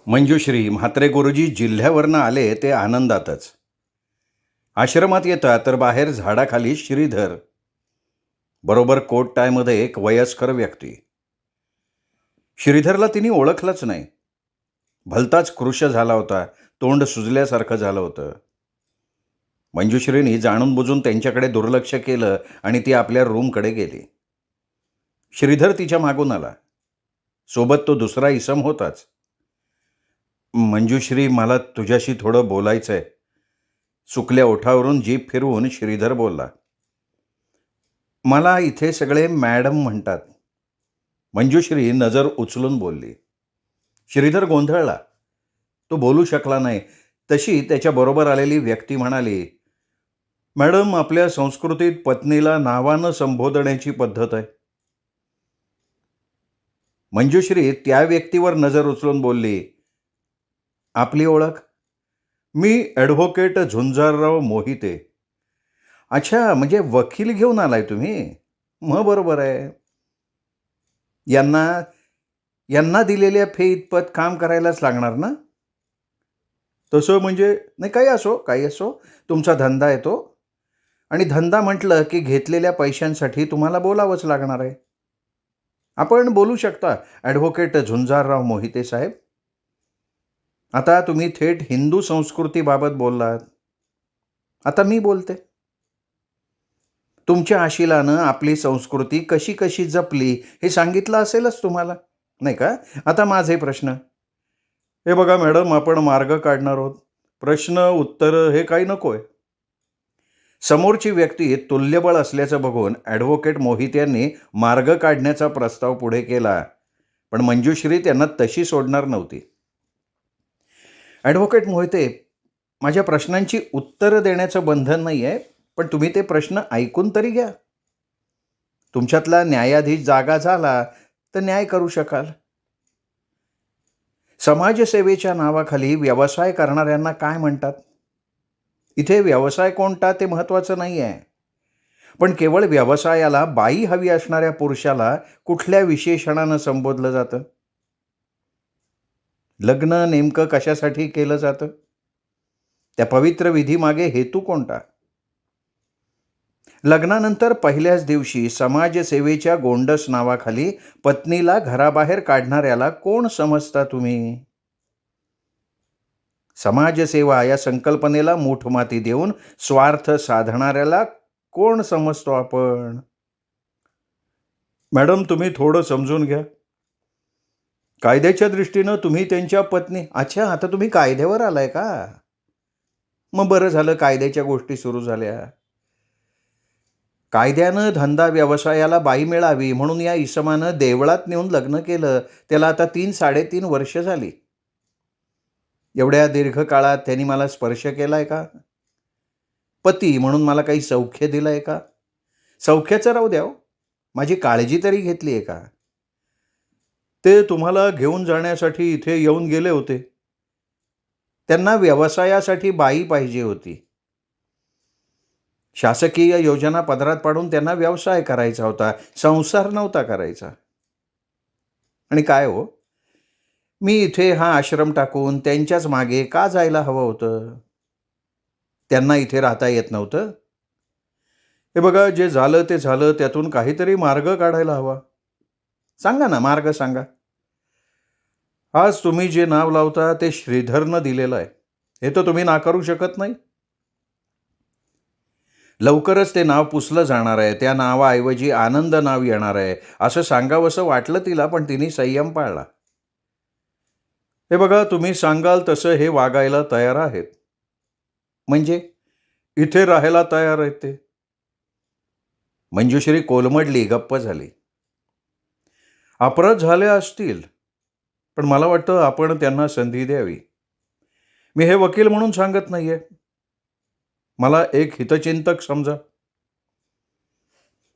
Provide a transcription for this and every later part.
मंजुश्री म्हात्रे गुरुजी जिल्ह्यावरनं आले ते आनंदातच. आश्रमात येतात तर बाहेर झाडाखाली श्रीधर, बरोबर कोट टायमध्ये एक वयस्कर व्यक्ती. श्रीधरला तिने ओळखलंच नाही. भलताच कृश झाला होता, तोंड सुजल्यासारखं झालं होतं. मंजुश्रीनी जाणून बुजून त्यांच्याकडे दुर्लक्ष केलं आणि ती आपल्या रूमकडे गेली. श्रीधर तिच्या मागून आला. सोबत तो दुसरा इसम होताच. मंजुश्री, मला तुझ्याशी थोडं बोलायचं आहे. सुकल्या ओठावरून जीभ फिरवून श्रीधर बोलला. मला इथे सगळे मॅडम म्हणतात. मंजुश्री नजर उचलून बोलली. श्रीधर गोंधळला. तो बोलू शकला नाही. तशी त्याच्याबरोबर आलेली व्यक्ती म्हणाली, मॅडम, आपल्या संस्कृतीत पत्नीला नावानं संबोधण्याची पद्धत आहे. मंजुश्री त्या व्यक्तीवर नजर उचलून बोलली, आपली ओळख? मी ॲडव्होकेट झुंजारराव मोहिते. अच्छा, म्हणजे वकील घेऊन आलाय तुम्ही? मग बरोबर आहे. यांना यांना दिलेल्या फी इतपत काम करायलाच लागणार ना? तसं म्हणजे नाही, काही असो, तुमचा धंदा आहे तो. आणि धंदा म्हटलं की घेतलेल्या पैशांसाठी तुम्हाला बोलावंच लागणार आहे. आपण बोलू शकता, ॲडव्होकेट झुंजारराव मोहिते साहेब. आता तुम्ही थेट हिंदू संस्कृतीबाबत बोललात. आता मी बोलते. तुमच्या आशिलानं आपली संस्कृती कशी कशी जपली हे सांगितलं असेलच तुम्हाला, नाही का? आता माझे प्रश्न. हे बघा मॅडम, आपण मार्ग काढणार आहोत. प्रश्न उत्तर हे काही नकोय. समोरची व्यक्ती तुल्यबळ असल्याचं बघून ॲडव्होकेट मोहित यांनी मार्ग काढण्याचा प्रस्ताव पुढे केला. पण मंजुश्री त्यांना तशी सोडणार नव्हती. ॲडव्होकेट मोहिते, माझ्या प्रश्नांची उत्तरं देण्याचं बंधन नाही आहे, पण तुम्ही ते प्रश्न ऐकून तरी घ्या. तुमच्यातला न्यायाधीश जागा झाला तर न्याय करू शकाल. समाजसेवेच्या नावाखाली व्यवसाय करणाऱ्यांना काय म्हणतात? इथे व्यवसाय कोणता ते महत्त्वाचं नाही आहे, पण केवळ व्यवसायाला बाई हवी असणाऱ्या पुरुषाला कुठल्या विशेषणानं संबोधलं जातं? लग्न नेमकं कशासाठी केलं जातं? त्या पवित्र विधीमागे हेतू कोणता? लग्नानंतर पहिल्याच दिवशी समाजसेवेच्या गोंडस नावाखाली पत्नीला घराबाहेर काढणाऱ्याला कोण समजता तुम्ही? समाजसेवा या संकल्पनेला मूठमाती देऊन स्वार्थ साधणाऱ्याला कोण समजतो आपण? मॅडम, तुम्ही थोडं समजून घ्या. कायद्याच्या दृष्टीनं तुम्ही त्यांच्या पत्नी. अच्छा, आता तुम्ही कायद्यावर आलाय का? मग बरं झालं कायद्याच्या गोष्टी सुरू झाल्या. कायद्यानं धंदा व्यवसायाला बाई मिळावी म्हणून या इसमानं देवळात नेऊन लग्न केलं. त्याला आता 3-3.5 वर्ष झाली. एवढ्या दीर्घ काळात त्यांनी मला स्पर्श केलाय का? पती म्हणून मला काही सौख्य दिलंय का? सौख्याचं राहू द्या, माझी काळजी तरी घेतली आहे का? ते तुम्हाला घेऊन जाण्यासाठी इथे येऊन गेले होते. त्यांना व्यवसायासाठी बाई पाहिजे होती. शासकीय योजना पदरात पाडून त्यांना व्यवसाय करायचा होता, संसार नव्हता करायचा. आणि काय हो, मी इथे हा आश्रम टाकून त्यांच्याच मागे का जायला हवं होतं? त्यांना इथे राहता येत नव्हतं? हे बघा, जे झालं ते झालं. त्यातून काहीतरी मार्ग काढायला हवा. सांगा ना, मार्ग सांगा. आज तुम्ही जे नाव लावता ते श्रीधरनं दिलेलं आहे, हे तर तुम्ही नाकारू शकत नाही. लवकरच ते नाव पुसलं जाणार आहे. त्या नावाऐवजी आनंद नाव येणार आहे असं सांगावंसं वाटलं तिला, पण तिने संयम पाळला. हे बघा, तुम्ही सांगाल तसं हे वागायला तयार आहेत. म्हणजे इथे राहायला तयार आहेत ते? मंजुश्री कोलमडली, गप्प झाली. अपराध झाले असतील, पण मला वाटतं आपण त्यांना संधी द्यावी. मी हे वकील म्हणून सांगत नाहीये. मला एक हितचिंतक समजा.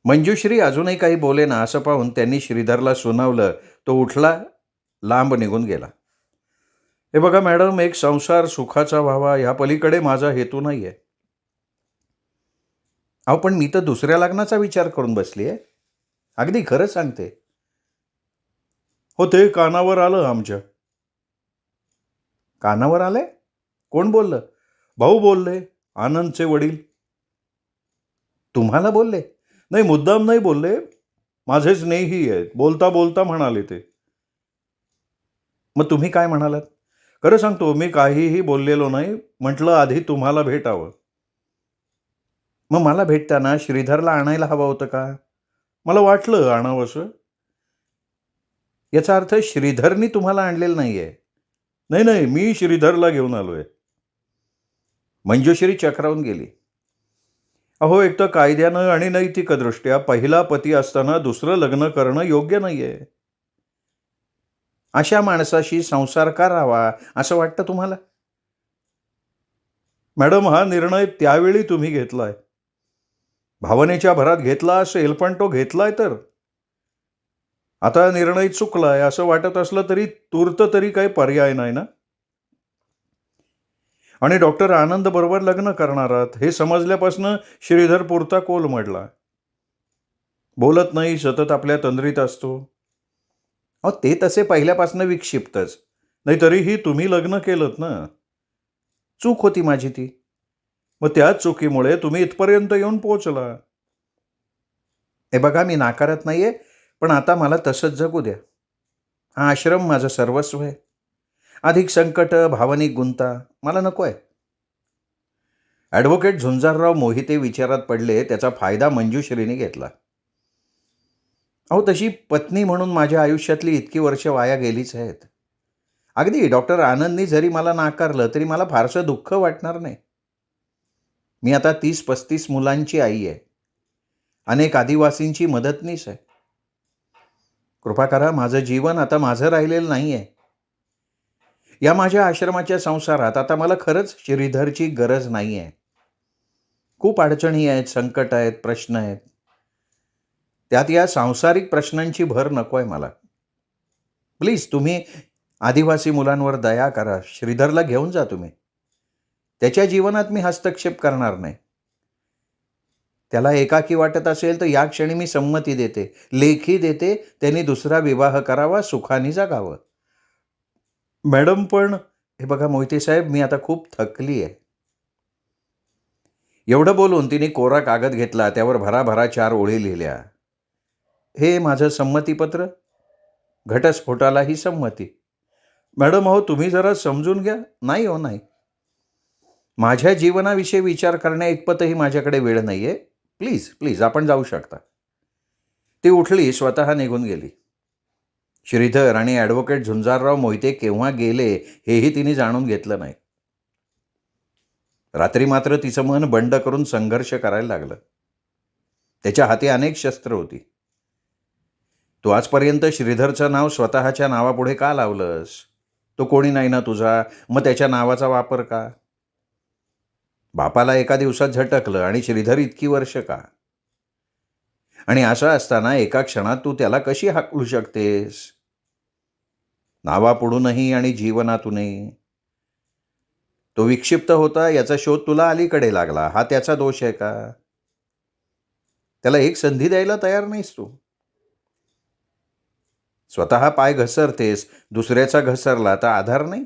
मंजुश्री अजूनही काही बोलेना असं पाहून त्यांनी श्रीधरला सुनावलं. तो उठला, लांब निघून गेला. हे बघा मॅडम, एक संसार सुखाचा व्हावा ह्या पलीकडे माझा हेतू नाही आहे. अहो, पण मी तर दुसऱ्या लग्नाचा विचार करून बसली आहे. अगदी खरं सांगते. हो, ते कानावर आलं आमच्या. कानावर आलंय? कोण बोललं? भाऊ बोलले, आनंदचे वडील. तुम्हाला बोलले? नाही, मुद्दाम नाही बोलले. माझे स्नेही आहेत. बोलता बोलता म्हणाले ते. मग तुम्ही काय म्हणालात? खरं सांगतो, मी काहीही बोललेलो नाही. म्हटलं आधी तुम्हाला भेटावं. मग मला भेटताना श्रीधरला आणायला हवं होतं का? मला वाटलं आणावंसं. याचा अर्थ श्रीधरनी तुम्हाला आणलेलं नाहीये. नाही नाही, मी श्रीधरला घेऊन आलोय. मंजुश्री चक्रावून गेली. अहो, एक तर कायद्यानं आणि नैतिकदृष्ट्या पहिला पती असताना दुसरं लग्न करणं योग्य नाहीये. अशा माणसाशी संसार करावा असं वाटतं तुम्हाला? मॅडम, हा निर्णय त्यावेळी तुम्ही घेतलाय. भावनेच्या भरात घेतला असेल, पण तो घेतलाय तर. आता निर्णय चुकलाय असं वाटत असलं तरी तूर्त तरी काही पर्याय नाही ना. आणि डॉक्टर आनंद बरोबर लग्न करणार आहात हे समजल्यापासून श्रीधर पुरता कोलमडला. बोलत नाही, सतत आपल्या तंद्रीत असतो. अहो, ते तसे पहिल्यापासून विक्षिप्तच. नाही तरीही तुम्ही लग्न केलंत ना. चूक होती माझी ती. मग त्याच चुकीमुळे तुम्ही इथपर्यंत येऊन पोहोचला. हे बघा, मी नाकारत नाहीये, पण आता मला तसंच जगू द्या. हा आश्रम माझं सर्वस्व आहे. अधिक संकट, भावनिक गुंता मला नको आहे. ॲडव्होकेट झुंजारराव मोहिते विचारात पडले. त्याचा फायदा मंजुश्रीने घेतला. अहो, तशी पत्नी म्हणून माझ्या आयुष्यातली इतकी वर्ष वाया गेलीच आहेत. अगदी डॉक्टर आनंदनी जरी मला नाकारलं तरी मला फारसं दुःख वाटणार नाही. मी आता 30-35 मुलांची आई आहे. अनेक आदिवासींची मदतनीस आहे. कृपा करा, माझं जीवन आता माझं राहिलेलं नाही आहे. या माझ्या आश्रमाच्या संसारात आता मला खरंच श्रीधरची गरज नाही आहे. खूप अडचणी आहेत, संकट आहेत, प्रश्न आहेत. त्यात या सांसारिक प्रश्नांची भर नको आहे मला. प्लीज तुम्ही आदिवासी मुलांवर दया करा. श्रीधरला घेऊन जा तुम्ही. त्याच्या जीवनात मी हस्तक्षेप करणार नाही. त्याला एकाकी वाटत असेल तर या क्षणी मी संमती देते, लेखी देते. त्यांनी दुसरा विवाह करावा, सुखाने जगावं. मॅडम, पण हे बघा मोहिते साहेब, मी आता खूप थकली आहे. एवढं बोलून तिने कोरा कागद घेतला. त्यावर भराभरा 4 ओळी लिहिल्या. हे माझं संमतीपत्र. घटस्फोटालाही संमती. मॅडम, अहो तुम्ही जरा समजून घ्या. नाही हो, नाही. माझ्या जीवनाविषयी विचार करण्या इतपतही माझ्याकडे वेळ नाहीये. प्लीज प्लीज आपण जाऊ शकता. ती उठली, स्वतः निघून गेली. श्रीधर आणि ॲडव्होकेट झुंजारराव मोहिते केव्हा गेले हेही तिने जाणून घेतलं नाही. रात्री मात्र तिचं मन बंड करून संघर्ष करायला लागलं. त्याच्या हाती अनेक शस्त्र होती. तू आजपर्यंत श्रीधरचं नाव स्वतःच्या नावापुढे का लावलंस? तो कोणी नाही ना तुझा, मग त्याच्या नावाचा वापर का? बापाला एका दिवसात झटकलं आणि श्रीधर इतकी वर्ष का? आणि असं असताना एका क्षणात तू त्याला कशी हाकलू शकतेस? नावापुढूनही आणि जीवनातूनही. तो विक्षिप्त होता, याचा शोध तुला अलीकडे लागला. हा त्याचा दोष आहे का? त्याला एक संधी द्यायला तयार नाहीस तू. स्वतः पाय घसरतेस, दुसऱ्याचा घसरला तर आधार नाही.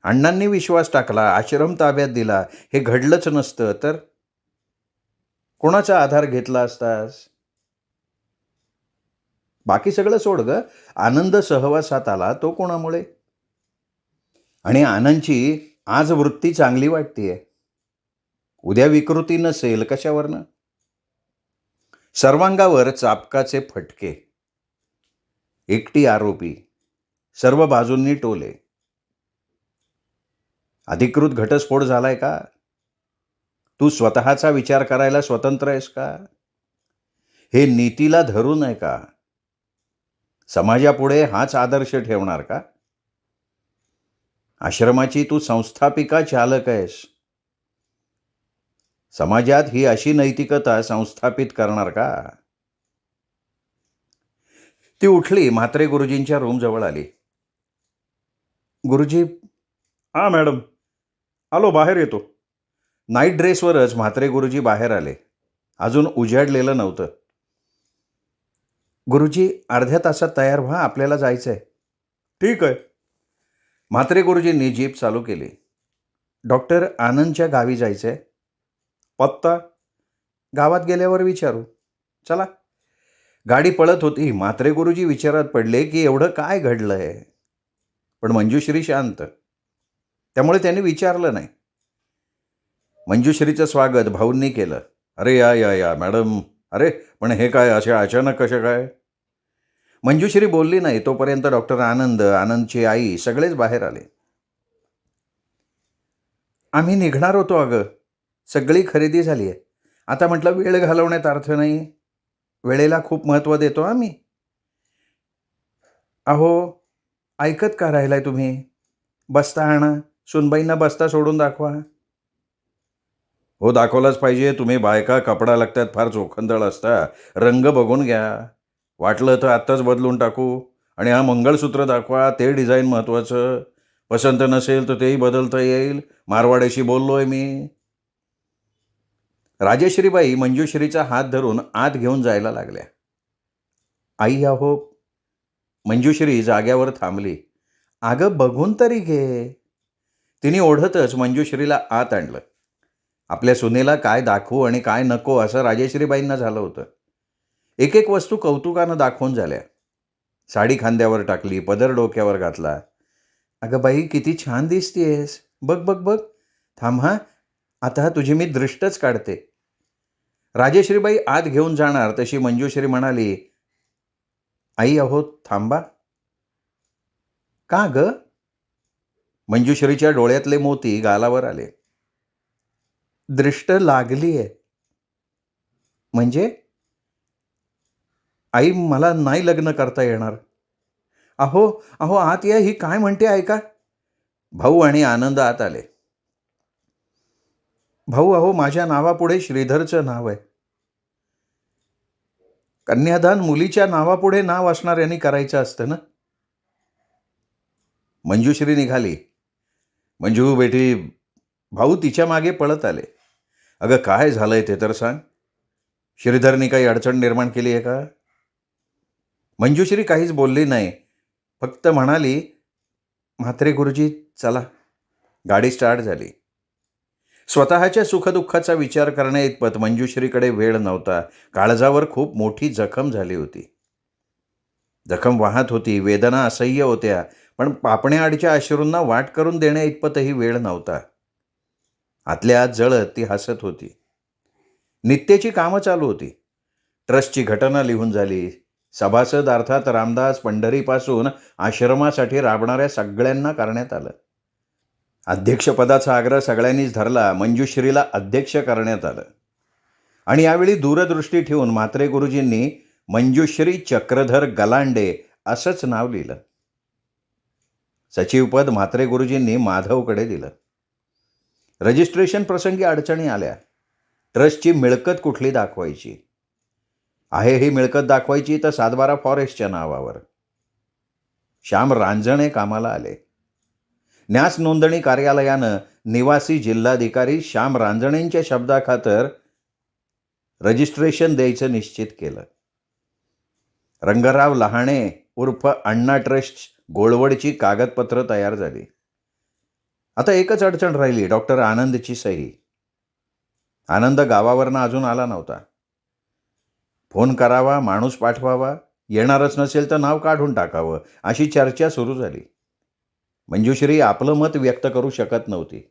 अण्णांनी विश्वास टाकला, आश्रम ताब्यात दिला. हे घडलंच नसतं तर कोणाचा आधार घेतला असतास? बाकी सगळं सोड ग. आनंद सहवासात आला तो कोणामुळे? आणि आनंदची आज वृत्ती चांगली वाटतेय, उद्या विकृती नसेल कशावरनं? सर्वांगावर चापकाचे फटके, एकटी आरोपी, सर्व बाजूंनी टोले. अधिकृत घटस्फोट झालाय का? तू स्वतःचा विचार करायला स्वतंत्र आहेस का? हे नीतीला धरून आहे का? समाजापुढे हाच आदर्श ठेवणार का? आश्रमाची तू संस्थापिका चालक आहेस. समाजात ही अशी नैतिकता संस्थापित करणार का? ती उठली, म्हात्रे गुरुजींच्या रूमजवळ आली. गुरुजी. हां मॅडम, आलो, बाहेर येतो. नाईट ड्रेसवरच म्हात्रे गुरुजी बाहेर आले. अजून उजाडलेलं नव्हतं. गुरुजी, अर्ध्या तासात तयार व्हा, आपल्याला जायचं आहे. ठीक आहे. म्हात्रे गुरुजींनी जीप चालू केली. डॉक्टर आनंदच्या गावी जायचंय. पत्ता गावात गेल्यावर विचारू. चला. गाडी पळत होती. म्हात्रे गुरुजी विचारात पडले की एवढं काय घडलंय. पण मंजुश्री शांत. त्यामुळे त्यांनी विचारलं नाही. मंजुश्रीचं स्वागत भाऊंनी केलं. अरे या या या मॅडम. अरे पण हे काय असे अचानक कसे काय. मंजुश्री बोलली नाही. तोपर्यंत डॉक्टर आनंदची आई सगळेच बाहेर आले. आम्ही निघणार होतो अगं. सगळी खरेदी झाली आहे. आता म्हटलं वेळ घालवण्यात अर्थ नाही. वेळेला खूप महत्त्व देतो आम्ही. अहो ऐकत का राहिलाय तुम्ही. बस्ता आणा. सुनबाईंना बस्ता सोडून दाखवा. हो दाखवलाच पाहिजे. तुम्ही बायका कपडा लागतात फार चोखंदळ असता. रंग बघून घ्या. वाटलं तर आत्ताच बदलून टाकू. आणि हा मंगळसूत्र दाखवा. ते डिझाईन महत्त्वाचं. पसंत नसेल तर तेही बदलता येईल. मारवाड्याशी बोललोय मी. राजेश्रीबाई मंजुश्रीचा हात धरून आत घेऊन जायला लागल्या. आई अहो. मंजुश्री जाग्यावर थांबली. अगं बघून तरी घे. तिने ओढतच मंजुश्रीला आत आणलं. आपल्या सुनेला काय दाखवू आणि काय नको असं राजेश्रीबाईंना झालं होतं. एक एक वस्तू कौतुकानं दाखवून झाल्या. साडी खांद्यावर टाकली. पदर डोक्यावर घातला. अगं बाई किती छान दिसतेस. बघ बघ बघ. थांब हा. आता तुझी मी दृष्टच काढते. राजेश्रीबाई आत घेऊन जाणार तशी मंजुश्री म्हणाली, आई अहो थांबा. का ग. मंजुश्रीच्या डोळ्यातले मोती गालावर आले. दृष्ट लागलीये. म्हणजे. आई मला नाही लग्न करता येणार. अहो अहो आत या. ही काय म्हणते ऐका. भाऊ आणि आनंद आत आले. भाऊ अहो माझ्या नावापुढे श्रीधरचं नाव आहे. कन्यादान मुलीच्या नावापुढे नाव असणाऱ्यांनी करायचं असतं ना. मंजुश्री निघाली. मंजू बेटी. भाऊ तिच्या मागे पळत आले. अगं काय झालंय ते तर सांग. श्रीधरनी काही अडचण निर्माण केली आहे का. मंजुश्री काहीच बोलली नाही. फक्त म्हणाली, म्हात्रे गुरुजी चला. गाडी स्टार्ट झाली. स्वतःच्या सुखदुःखाचा विचार करण्याइतपत मंजुश्रीकडे वेळ नव्हता. काळजावर खूप मोठी जखम झाली होती. जखम वाहत होती. वेदना असह्य होत्या. पण पापण्याआडच्या अश्रूंना वाट करून देण्याइतपतही वेळ नव्हता. आतल्या आत जळत ती हसत होती. नित्याची कामं चालू होती. ट्रस्टची घटना लिहून झाली. सभासद अर्थात रामदास पंढरीपासून आश्रमासाठी राबणाऱ्या सगळ्यांना करण्यात आलं. अध्यक्षपदाचा आग्रह सगळ्यांनीच धरला. मंजुश्रीला अध्यक्ष करण्यात आलं. आणि यावेळी दूरदृष्टी ठेवून म्हात्रे गुरुजींनी मंजुश्री चक्रधर गलांडे असंच नाव लिहिलं. सचिवपद म्हात्रे गुरुजींनी माधवकडे दिलं. रजिस्ट्रेशन प्रसंगी अडचणी आल्या. ट्रस्टची मिळकत कुठली दाखवायची. आहे ही मिळकत दाखवायची तर सातबारा फॉरेस्टच्या नावावर. श्याम रांजणे कामाला आले. न्यास नोंदणी कार्यालयानं निवासी जिल्हाधिकारी श्याम रांजणेंच्या शब्दाखातर रजिस्ट्रेशन द्यायचं निश्चित केलं. रंगराव लहाणे उर्फ अण्णा ट्रस्ट गोळवडची कागदपत्र तयार झाली. आता एकच अडचण राहिली. डॉक्टर आनंदची सही. आनंद गावावरनं अजून आला नव्हता. फोन करावा. माणूस पाठवावा. येणारच नसेल तर नाव काढून टाकावं अशी चर्चा सुरू झाली. मंजुश्री आपलं मत व्यक्त करू शकत नव्हती.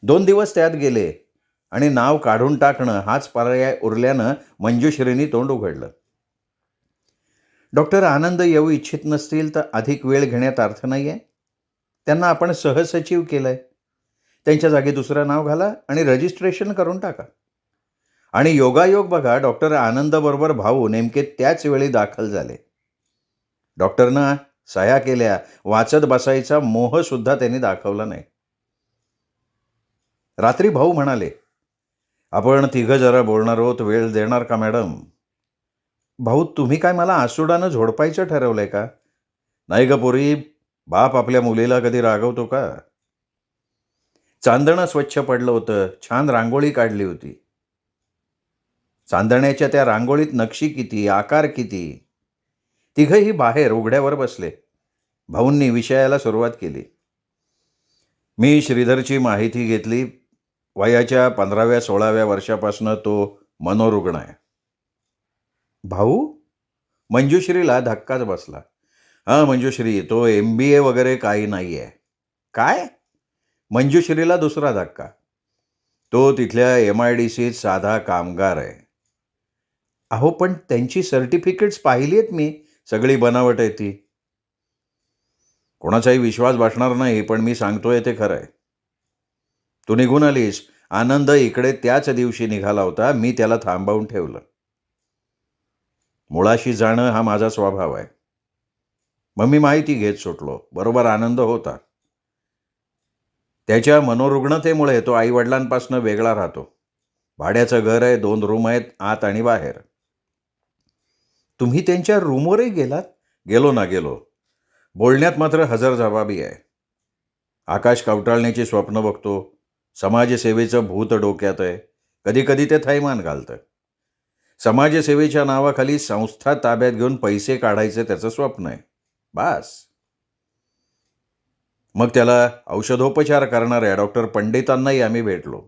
2 दिवस त्यात गेले आणि नाव काढून टाकणं हाच पर्याय उरल्यानं मंजुश्रीनी तोंड उघडलं. डॉक्टर आनंद येऊ इच्छित नसतील तर अधिक वेळ घेण्यात अर्थ नाही आहे. त्यांना आपण सहसचिव केलंय. त्यांच्या जागी दुसरं नाव घाला आणि रजिस्ट्रेशन करून टाका. आणि योगायोग बघा डॉक्टर आनंदबरोबर भाऊ नेमके त्याच वेळी दाखल झाले. डॉक्टरनं सह्या केल्या. वाचत बसायचा मोहसुद्धा त्यांनी दाखवला नाही. रात्री भाऊ म्हणाले, आपण तिघं जरा बोलणार आहोत. वेळ देणार का मॅडम. भाऊ तुम्ही काय मला आसुडानं झोडपायचं ठरवलंय का. नाही ग पोरी. बाप आपल्या मुलीला कधी रागवतो का. चांदणं स्वच्छ पडलं होतं. छान रांगोळी काढली होती. चांदण्याच्या त्या रांगोळीत नक्षी किती, आकार किती. तिघंही बाहेर उघड्यावर बसले. भाऊंनी विषयाला सुरुवात केली. मी श्रीधरची माहिती घेतली. वयाच्या 15व्या-16व्या वर्षापासून तो मनोरुग्ण आहे. भाऊ? मंजुश्रीला धक्काच बसला. हां, मंजुश्री, तो MBA वगैरे काही नाही आहे. काय? मंजुश्रीला दुसरा धक्का. तो तिथल्या MIDCत साधा कामगार आहे. अहो, पण त्यांची सर्टिफिकेट्स पाहिली आहेत मी. सगळी बनावट आहे ती. कोणाचाही विश्वास बसणार नाही, पण मी सांगतोय ते खरं आहे. तू निघून आलीस. आनंद इकडे त्याच दिवशी निघाला होता. मी त्याला थांबवून ठेवलं. मुळाशी जाणं हा माझा स्वभाव आहे. मग मी माहिती घेत सुटलो. बरोबर आनंद होता. त्याच्या मनोरुग्णतेमुळे तो आईवडिलांपासून वेगळा राहतो. भाड्याचं घर आहे, 2 रूम आहेत, आत आणि बाहेर. तुम्ही त्यांच्या रूमवरही गेलात? गेलो. बोलण्यात मात्र हजरजबाबी आहे. आकाश कवटाळण्याची स्वप्न बघतो. समाजसेवेचं भूत डोक्यात आहे. कधी ते थैमान घालतं. समाजसेवेच्या नावाखाली संस्था ताब्यात घेऊन पैसे काढायचे त्याचं स्वप्न आहे. बास. मग त्याला औषधोपचार करणाऱ्या डॉक्टर पंडितांनाही आम्ही भेटलो.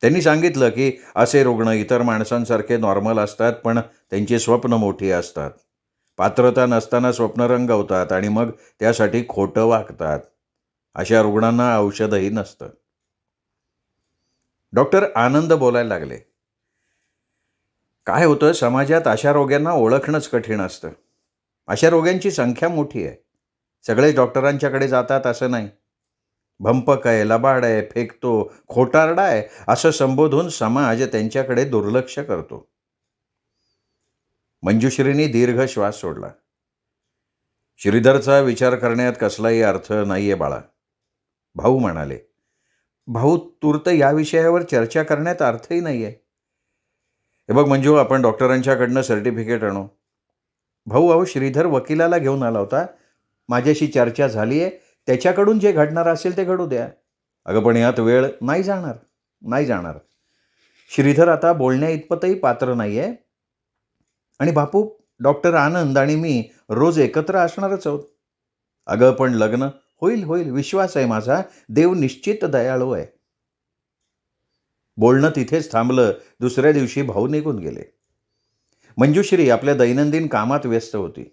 त्यांनी सांगितलं की असे रुग्ण इतर माणसांसारखे नॉर्मल असतात, पण त्यांची स्वप्न मोठी असतात. पात्रता नसताना स्वप्न रंगवतात आणि मग त्यासाठी खोटं वागतात. अशा रुग्णांना औषधही नसतं. डॉक्टर आनंद बोलायला लागले. काय होतं, समाजात अशा रोग्यांना ओळखणंच कठीण असतं. अशा रोग्यांची संख्या मोठी आहे. सगळेच डॉक्टरांच्याकडे जातात असं नाही. भंपक आहे, लबाड आहे, फेकतो, खोटारडा आहे असं संबोधून समाज त्यांच्याकडे दुर्लक्ष करतो. मंजुश्रीने दीर्घ श्वास सोडला. श्रीधरचा विचार करण्यात कसलाही अर्थ नाहीये बाळा. भाऊ म्हणाले. भाऊ, तूर्त या विषयावर चर्चा करण्यात अर्थही नाहीये. हे बघ मंजू, आपण डॉक्टरांच्याकडनं सर्टिफिकेट आणू. भाऊ, अहो, श्रीधर वकिलाला घेऊन आला होता. माझ्याशी चर्चा झाली आहे. त्याच्याकडून जे घडणार असेल ते घडू द्या. अगं, पण यात वेळ नाही जाणार. श्रीधर आता बोलण्या इतपतही पात्र नाही आहे. आणि बापू, डॉक्टर आनंद आणि मी रोज एकत्र असणारच आहोत. अगं, पण लग्न होईल. विश्वास आहे माझा. देव निश्चित दयाळू आहे. बोलणं तिथेच थांबलं. दुसऱ्या दिवशी भाऊ निघून गेले. मंजुश्री आपल्या दैनंदिन कामात व्यस्त होती.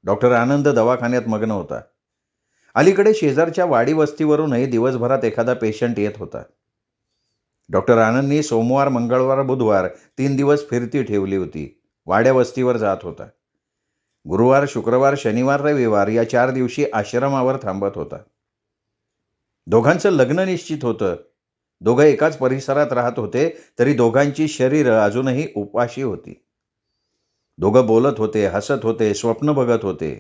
डॉक्टर आनंद दवाखान्यात मग्न होता. अलीकडे शेजारच्या वाडी वस्तीवरूनही दिवसभरात एखादा पेशंट येत होता. डॉक्टर आनंदनी सोमवार, मंगळवार, बुधवार 3 दिवस फिरती ठेवली होती. वाड्या वस्तीवर जात होता. गुरुवार, शुक्रवार, शनिवार, रविवार या 4 दिवशी आश्रमावर थांबत होता. दोघांचं लग्न निश्चित होतं. दोघं एकाच परिसरात राहत होते, तरी दोघांची शरीरं अजूनही उपाशी होती. दोघं बोलत होते, हसत होते, स्वप्न बघत होते.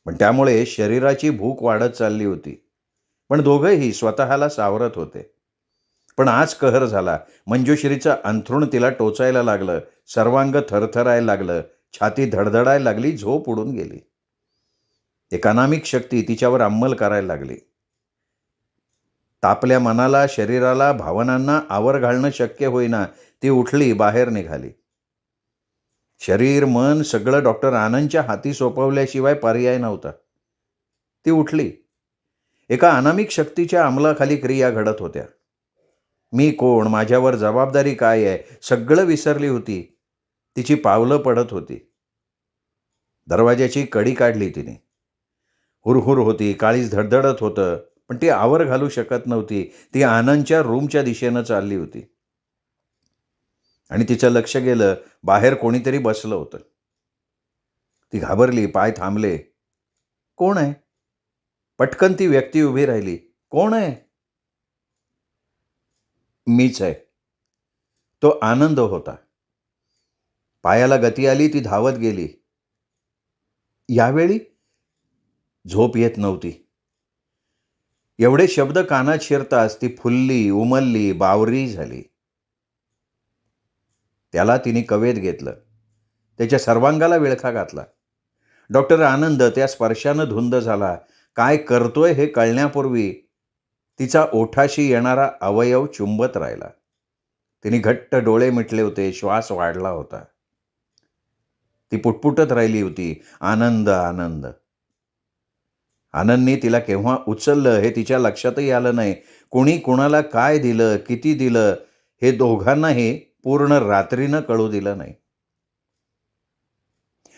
पण त्यामुळे शरीराची भूक वाढत चालली होती. पण दोघंही स्वतःला सावरत होते. पण आज कहर झाला. मंजुश्रीचं अंथरूण तिला टोचायला लागलं. सर्वांग थरथरायला लागलं. छाती धडधडायला लागली. झोप उडून गेली. एक अनामिक शक्ती तिच्यावर अंमल करायला लागली. तापल्या मनाला, शरीराला, भावनांना आवर घालणं शक्य होईना. ती उठली, बाहेर निघाली. शरीर, मन सगळं डॉक्टर आनंदच्या हाती सोपवल्याशिवाय पर्याय नव्हता. ती उठली. एका अनामिक शक्तीच्या अंमलाखाली क्रिया घडत होत्या. मी कोण, माझ्यावर जबाबदारी काय आहे, सगळं विसरली होती. तिची पावलं पडत होती. दरवाजाची कडी काढली तिने. हुरहुर होती, काळीज धडधडत होतं, पण ती आवर घालू शकत नव्हती. ती आनंदच्या रूमच्या दिशेनं चालली होती. आणि तिचं लक्ष गेलं, बाहेर कोणीतरी बसलं होतं. ती घाबरली, पाय थांबले. कोण आहे? पटकन ती व्यक्ती उभी राहिली. कोण आहे? मीच आहे. तो आनंद होता. पायाला गती आली. ती धावत गेली. यावेळी झोप येत नव्हती. एवढे शब्द कानात शिरताच ती फुलली, उमलली, बावरी झाली. त्याला तिने कवेत घेतलं. त्याच्या सर्वांगाला विळखा घातला. डॉक्टर आनंद त्या स्पर्शानं धुंद झाला. काय करतोय हे कळण्यापूर्वी तिचा ओठाशी येणारा अवयव चुंबत राहिला. तिने घट्ट डोळे मिटले होते. श्वास वाढला होता. ती पुटपुटत राहिली होती, आनंद. आनंदने तिला केव्हा उचललं हे तिच्या लक्षातही आलं नाही. कोणी कुणाला काय दिलं, किती दिलं हे दोघांनाही पूर्ण रात्रीनं कळू दिलं नाही.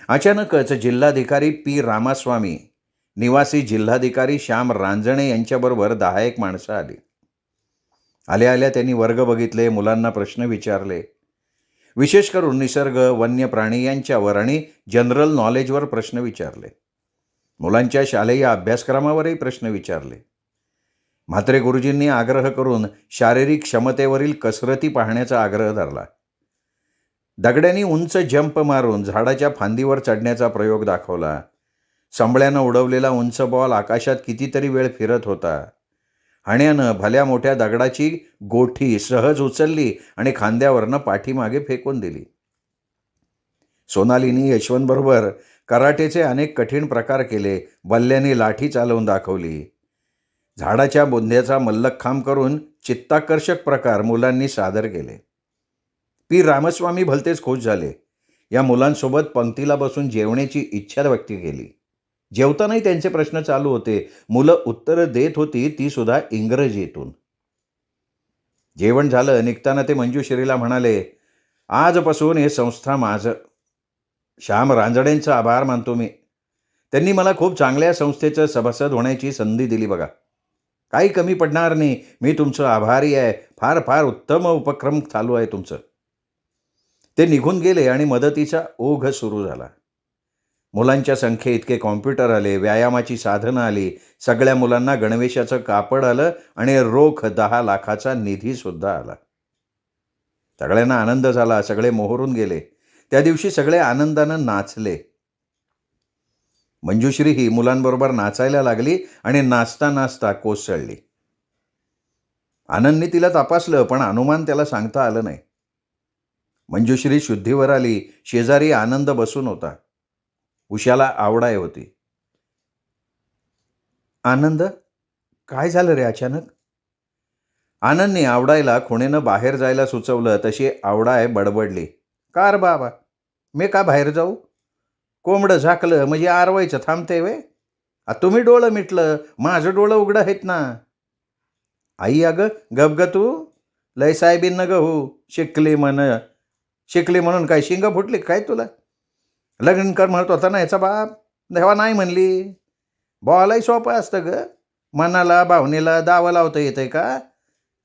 अचानकच जिल्हाधिकारी पी रामास्वामी, निवासी जिल्हाधिकारी श्याम रांजणे यांच्याबरोबर 10 माणसं आली. आल्या आल्या त्यांनी वर्ग बघितले, मुलांना प्रश्न विचारले. विशेष करून निसर्ग, वन्य प्राणी यांच्यावर आणि जनरल नॉलेजवर प्रश्न विचारले. मुलांच्या शालेय अभ्यासक्रमावरही प्रश्न विचारले. म्हात्रे गुरुजींनी आग्रह करून शारीरिक क्षमतेवरील कसरती पाहण्याचा आग्रह धरला. दगड्यांनी उंच जंप मारून झाडाच्या फांदीवर चढण्याचा प्रयोग दाखवला. संबळ्यानं उडवलेला उंच बॉल आकाशात कितीतरी वेळ फिरत होता. हाण्यानं भल्या मोठ्या दगडाची गोठी सहज उचलली आणि खांद्यावरनं पाठीमागे फेकून दिली. सोनालीनी यशवंतबरोबर कराटेचे अनेक कठीण प्रकार केले. बल्ल्याने लाठी चालवून दाखवली. झाडाच्या बुंध्याचा मल्लखांब करून चित्ताकर्षक प्रकार मुलांनी सादर केले. पी रामस्वामी भलतेच खुश झाले. या मुलांसोबत पंक्तीला बसून जेवण्याची इच्छा व्यक्त केली. जेवतानाही त्यांचे प्रश्न चालू होते. मुलं उत्तरं देत होती, ती सुद्धा इंग्रजीतून. जेवण झालं. निघताना ते मंजुश्रीला म्हणाले, आजपासून हे संस्था माझं. श्याम रांजणेंचा आभार मानतो मी. त्यांनी मला खूप चांगल्या संस्थेचं सभासद होण्याची संधी दिली बघा. काही कमी पडणार नाही. मी तुमचं आभारी आहे. फार फार उत्तम उपक्रम चालू आहे तुमचं. ते निघून गेले आणि मदतीचा ओघ सुरू झाला. मुलांच्या संख्ये इतके कॉम्प्युटर आले, व्यायामाची साधनं आली, सगळ्या मुलांना गणवेशाचं कापड आलं आणि रोख 10 लाखाचा निधीसुद्धा आला. सगळ्यांना आनंद झाला. सगळे मोहरून गेले. त्या दिवशी सगळे आनंदानं नाचले. मंजुश्री ही मुलांबरोबर नाचायला लागली आणि नाचता नाचता कोसळली. आनंदने तिला तपासलं, पण अनुमान त्याला सांगता आलं नाही. मंजुश्री शुद्धीवर आली. शेजारी आनंद बसून होता. उशाला आवडाय होती. आनंद, काय झालं रे अचानक? आनंदने आवडायला खुणेनं बाहेर जायला सुचवलं तशी आवडाय बडबडली. का रे बाबा, मी का बाहेर जाऊ? कोंबडं झाकलं म्हणजे आरवायचं थांबते वे? तुम्ही डोळं मिटलं, माझं डोळं उघडं आहेत ना. आई, अगं गप ग तू. लय साहेबीन न ग हो. शिकली म्हणून काय शिंग फुटली काय तुला? लग्न कर म्हणत होता ना याचा बाप, तेव्हा नाही म्हणली. बोलाही सोपं असतं ग. मनाला भावनेला दावा लावता येतंय का?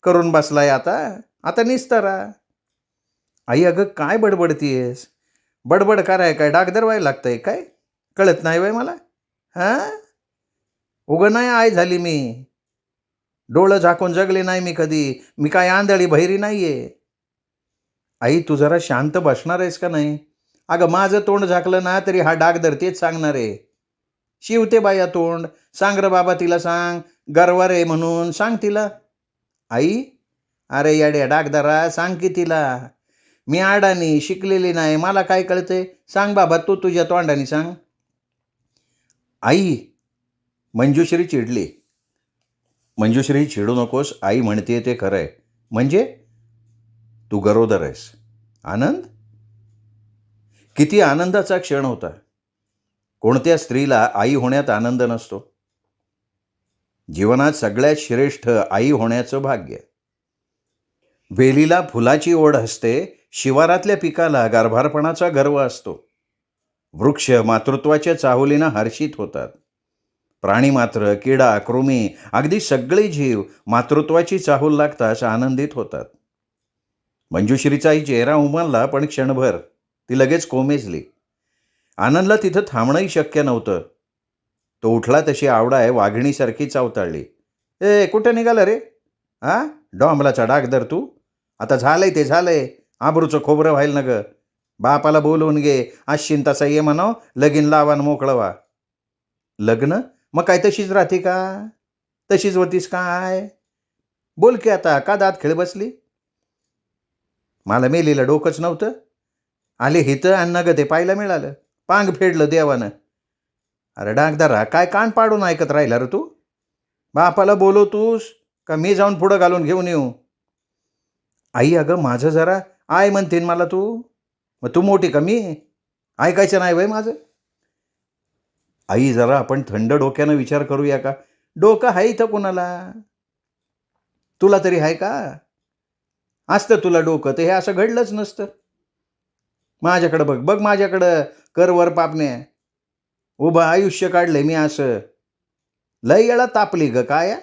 करून बसलाय आता निस्तरा. आई, अगं काय बडबडतीयस? बडबड कराय काय डागदर व्हायला लागतंय काय? कळत नाही वय मला? उगं नाही आई झाली मी. डोळं झाकून जगले नाही मी कधी. मी काय आंधळी बहिरी नाहीये. आई, तू जरा शांत बसणार आहेस का नाही? अगं माझं तोंड झाकलं ना तरी हा डागदर तेच सांगणार आहे. शिवते बाया तोंड. सांग रे बाबा तिला, सांग. गरवार आहे म्हणून सांग तिला. आई, अरे येड्या डागदरा, सांग की तिला. मी आडानी शिकलेली नाही, मला काय कळते? सांग बाबा, तू तुझ्या तोंडाने सांग. आई, मंजुश्री चिडली. मंजुश्री, चिडू नकोस. आई म्हणते ते खरं आहे. म्हणजे तू गरोदर आहेस. आनंद? किती आनंदाचा क्षण होता. कोणत्या स्त्रीला आई होण्यात आनंद नसतो? जीवनात सगळ्यात श्रेष्ठ आई होण्याचं भाग्य. वेलीला फुलाची ओढ असते, शिवारातल्या पिकाला गारभारपणाचा गर्व असतो. वृक्ष मातृत्वाच्या चाहुलीनं हर्षित होतात. प्राणी मात्र, किडा, कृमी, अगदी सगळे जीव मातृत्वाची चाहूल लागताच आनंदित होतात. मंजुश्रीचाही चेहरा उमलला, पण क्षणभर ती लगेच कोमेजली. आनंदला तिथं थांबणंही शक्य नव्हतं. तो उठला तशी आवडाय वाघिणीसारखी चावताळली. कुठं निघाला रे? डॉंबलाचा डागदर तू. आता झालंय ते झालंय. आबरूचं खोबरं व्हायला न ग. बापाला बोलवून घे. आश्विन तसा ये म्हणाव, लगीन लावान मोकळं व्हा. लग्न? मग काय तशीच राहते का? तशीच होतीस काय? बोल की आता, का दात खेळ बसली? मला मेलीला डोकंच नव्हतं. आले हिथं अन्न ग ते पाहायला मिळालं. पांग फेडलं देवानं. अरे डागदारा, काय कान पाडून ऐकत राहिला रे तू? बापाला बोलवतोस का मी जाऊन पुढं घालून घेऊन येऊ? आई, अगं माझं जरा आय म्हणते मला तू. मग तू मोठी का मी? ऐकायचं नाही वय माझं? आई जरा आपण थंड डोक्यानं विचार करूया का? डोकं आहे इथं कोणाला? तुला तरी आहे का? असतं तुला डोकं तर हे असं घडलंच नसतं. माझ्याकडं बघ, बघ माझ्याकडं कर वर पापण्या. उभं आयुष्य काढलंय मी असं. लय येळा तापली ग काय?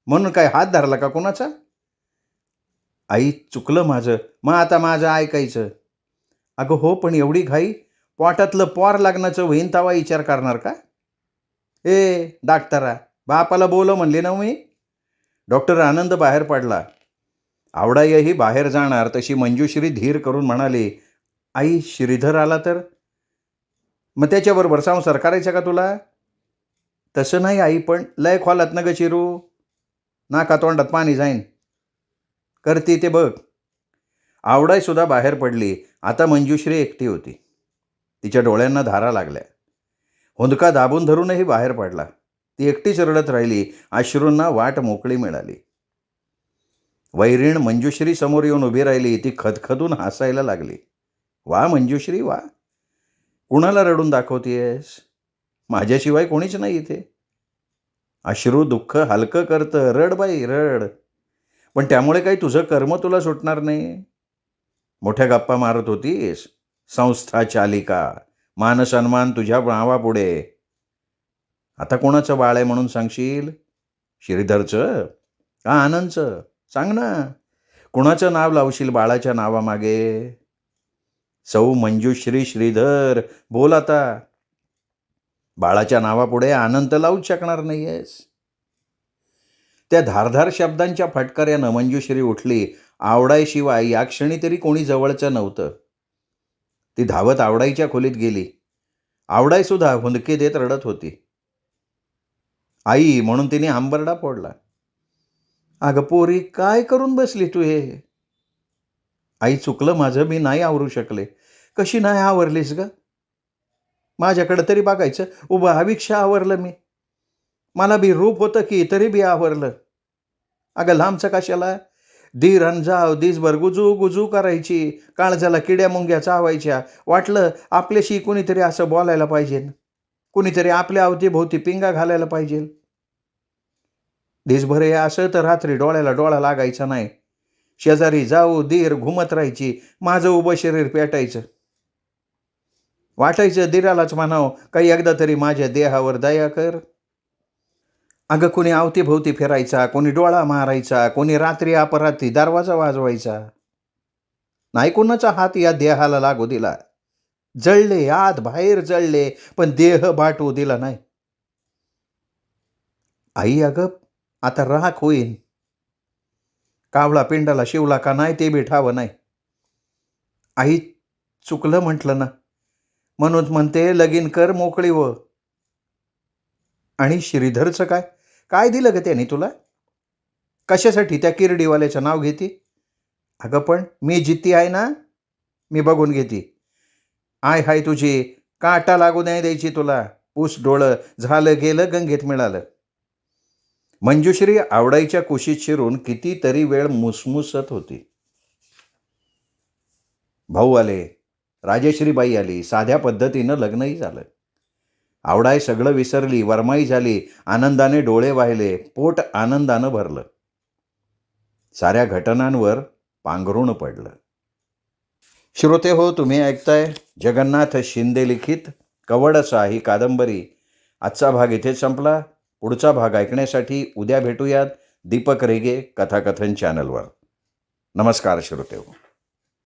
म्हणून काय हात धरला का कोणाचा? आई चुकलं माझं. मग आता माझं ऐकायचं. अगं हो, पण एवढी घाई? पोटातलं पोर लग्नाचं होईन तवा विचार करणार का? डॉक्टरा, बापाला बोलव म्हणले ना मी. डॉक्टर आनंद बाहेर पडला. आवडाईही बाहेर जाणार तशी मंजुश्री धीर करून म्हणाली, आई श्रीधर आला तर? मग त्याच्याबरोबर संसार करायचा का तुला? तसं नाही आई, पण लय खोलात न ग चिरू. नाका तोंडात पाणी जाईन. करते ते बघ. आवडाई सुद्धा बाहेर पडली. आता मंजुश्री एकटी होती. तिच्या डोळ्यांना धारा लागल्या. हुंदका दाबून धरूनही बाहेर पडला. ती एकटीच रडत राहिली. अश्रूंना वाट मोकळी मिळाली. वैरीण मंजुश्री समोर येऊन उभी राहिली. ती खदखदून हसायला लागली. वा मंजुश्री वा, कुणाला रडून दाखवतेस? माझ्याशिवाय कोणीच नाही इथे. अश्रू दुःख हलकं करतं. रड बाई रड. पण त्यामुळे काही तुझं कर्म तुला सुटणार नाही. मोठ्या गप्पा मारत होतीस. संस्था चालिका, मानसन्मान तुझ्या नावापुढे. आता कोणाचं बाळ आहे म्हणून सांगशील? श्रीधरचं का आनंदचं? सांग ना. कुणाचं नाव लावशील बाळाच्या नावामागे? सौ मंजुश्री श्रीधर, बोल आता. बाळाच्या नावापुढे आनंद लावूच शकणार नाहीयेस. त्या धारधार शब्दांच्या फटकाऱ्यानं मंजुश्री उठली. आवडाईशिवाय या क्षणी तरी कोणी जवळचं नव्हतं. ती धावत आवडाईच्या खोलीत गेली. आवडाई सुद्धा हुंदके देत रडत होती. आई म्हणून तिने हंबरडा फोडला. अगं पोरी, काय करून बसली तू हे? आई चुकलं माझं, मी नाही आवरू शकले. कशी नाही आवरलीस ग? माझ्याकडे तरी बघायचं. उभं अभिक्षा आवरलं मी. मला बी रूप होतं की तरी बी आवरलं. अगं लांबचं कशाला? धीर अन जाव दिसभर गुजू गुजू करायची. काळजाला किड्या मुंग्या चावायच्या. वाटलं आपल्याशी कुणीतरी असं बोलायला पाहिजे. कुणीतरी आपल्या अवतीभोवती पिंगा घालायला पाहिजे. दिसभर हे असं तर रात्री डोळ्याला डोळा लागायचा नाही. शेजारी जाऊ धीर घुमत राहायची. माझं उभं शरीर पेटायचं. वाटायचं दिरालाच म्हणावं, काही एकदा तरी माझ्या देहावर दया कर. अगं कोणी अवतीभोवती फिरायचा, कोणी डोळा मारायचा, कोणी रात्री अपरात्री दरवाजा वाजवायचा. नाही कोणाचा हात या देहाला लागू दिला. जळले, आत बाहेर जळले, पण देह बाटवू दिला नाही. आई अगं आता राख होईन. कावळा पिंडाला शिवला का नाही ते बी ठावं नाही. आई चुकलं म्हटलं ना, म्हणून म्हणते लगीन कर मोकळी व. आणि श्रीधरचं काय? काय दिलं ग त्याने तुला? कशासाठी त्या किरडीवाल्याचं नाव घेती? अगं पण मी जित्ती आहे ना, मी बघून घेती. आय हाय तुझी, काटा लागू नाही द्यायची तुला. ऊस डोळं झालं गेलं गंगेत मिळालं. मंजुश्री आवडाईच्या कुशीत शिरून कितीतरी वेळ मुसमुसत होती. भाऊ आले, राजेश्रीबाई आली. साध्या पद्धतीनं लग्नही झालं. आवडाई सगळं विसरली. वरमाई झाली. आनंदाने डोळे वाहिले. पोट आनंदानं भरलं. साऱ्या घटनांवर पांघरुण पडलं. श्रोते हो, तुम्ही ऐकताय जगन्नाथ शिंदे लिखित कवडसा ही कादंबरी. आजचा भाग इथेच संपला. पुढचा भाग ऐकण्यासाठी उद्या भेटूयात दीपक रेगे कथाकथन चॅनलवर. नमस्कार श्रोते हो.